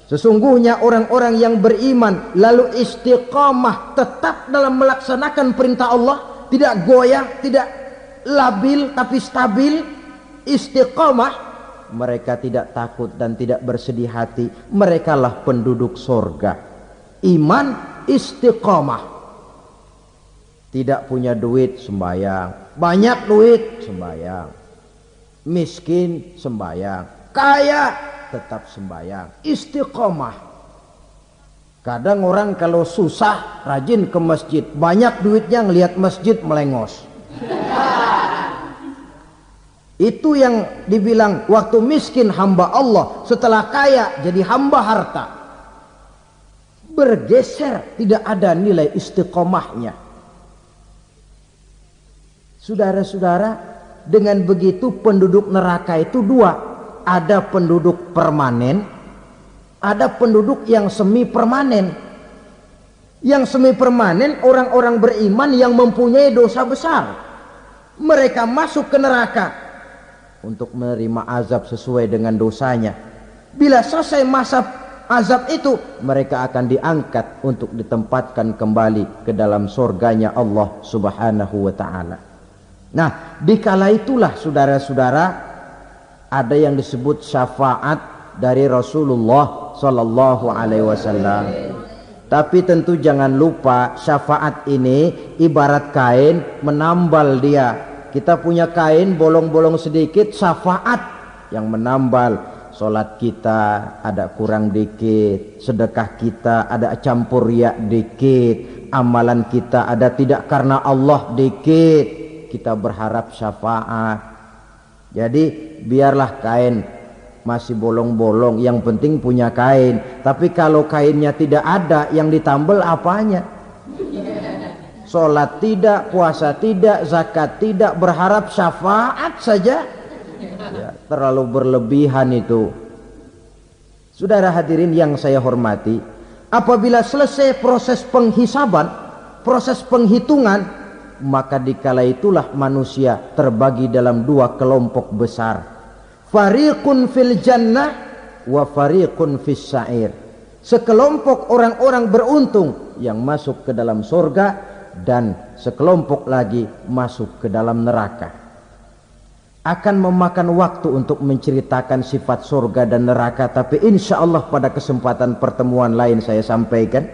Sesungguhnya orang-orang yang beriman lalu istiqamah, tetap dalam melaksanakan perintah Allah, tidak goyah, tidak labil tapi stabil, istiqamah, mereka tidak takut dan tidak bersedih hati. Merekalah penduduk surga. Iman, istiqamah. Tidak punya duit, sembahyang. Banyak duit, sembahyang. Miskin, sembahyang. Kaya, tetap sembahyang. Istiqomah. Kadang orang kalau susah rajin ke masjid, banyak duitnya ngelihat masjid melengos. Itu yang dibilang waktu miskin hamba Allah, setelah kaya jadi hamba harta. Bergeser, tidak ada nilai istiqomahnya. Saudara-saudara, dengan begitu penduduk neraka itu dua. Ada penduduk permanen, ada penduduk yang semi permanen. Yang semi permanen orang-orang beriman yang mempunyai dosa besar. Mereka masuk ke neraka untuk menerima azab sesuai dengan dosanya. Bila selesai masa azab itu, mereka akan diangkat untuk ditempatkan kembali ke dalam surganya Allah Subhanahu wa ta'ala. Nah, dikala itulah saudara-saudara, ada yang disebut syafaat dari Rasulullah Sallallahu Alaihi Wasallam. Tapi tentu jangan lupa, syafaat ini ibarat kain menambal dia. Kita punya kain bolong-bolong sedikit, syafaat yang menambal. Solat kita ada kurang dikit, sedekah kita ada campur riak dikit, amalan kita ada tidak karena Allah dikit, kita berharap syafaat. Jadi biarlah kain masih bolong-bolong, yang penting punya kain. Tapi kalau kainnya tidak ada, yang ditambal apanya? Sholat tidak, puasa tidak, zakat tidak, berharap syafaat saja, ya, terlalu berlebihan itu. Saudara hadirin yang saya hormati, apabila selesai proses penghisaban, proses penghitungan, maka dikala itulah manusia terbagi dalam dua kelompok besar. Fariqun fil jannah wa fariqun fis sa'ir. Sekelompok orang-orang beruntung yang masuk ke dalam surga, dan sekelompok lagi masuk ke dalam neraka. Akan memakan waktu untuk menceritakan sifat surga dan neraka, tapi insya Allah pada kesempatan pertemuan lain saya sampaikan.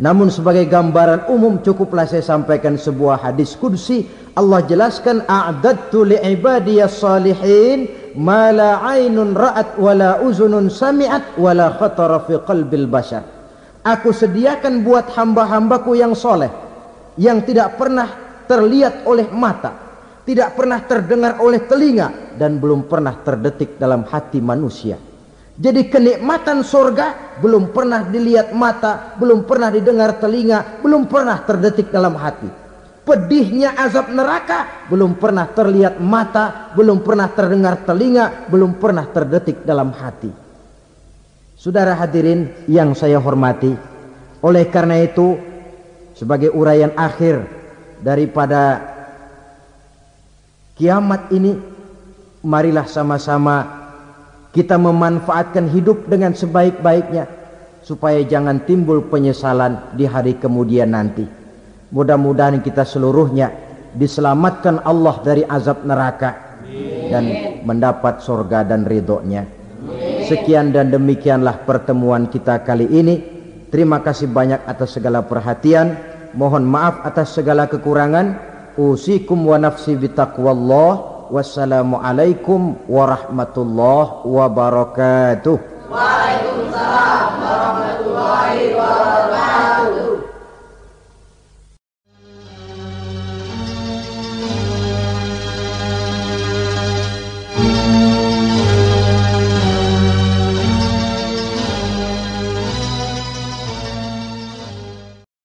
Namun sebagai gambaran umum cukuplah saya sampaikan sebuah hadis qudsi. Allah jelaskan, a'dadtu li'ibadiyas salihin ma la aynun ra'at wa la uzunun sami'at wa la khatara fi qalbil bashar. Aku sediakan buat hamba-hambaku yang soleh, yang tidak pernah terlihat oleh mata, tidak pernah terdengar oleh telinga, dan belum pernah terdetik dalam hati manusia. Jadi kenikmatan surga belum pernah dilihat mata, belum pernah didengar telinga, belum pernah terdetik dalam hati. Pedihnya azab neraka belum pernah terlihat mata, belum pernah terdengar telinga, belum pernah terdetik dalam hati. Saudara hadirin yang saya hormati, oleh karena itu sebagai uraian akhir daripada kiamat ini, marilah sama-sama kita memanfaatkan hidup dengan sebaik-baiknya, supaya jangan timbul penyesalan di hari kemudian nanti. Mudah-mudahan kita seluruhnya diselamatkan Allah dari azab neraka dan mendapat surga dan ridhonya. Sekian dan demikianlah pertemuan kita kali ini. Terima kasih banyak atas segala perhatian. Mohon maaf atas segala kekurangan. Usikum wa nafsi bitaqwallah. Wassalamualaikum warahmatullahi wabarakatuh.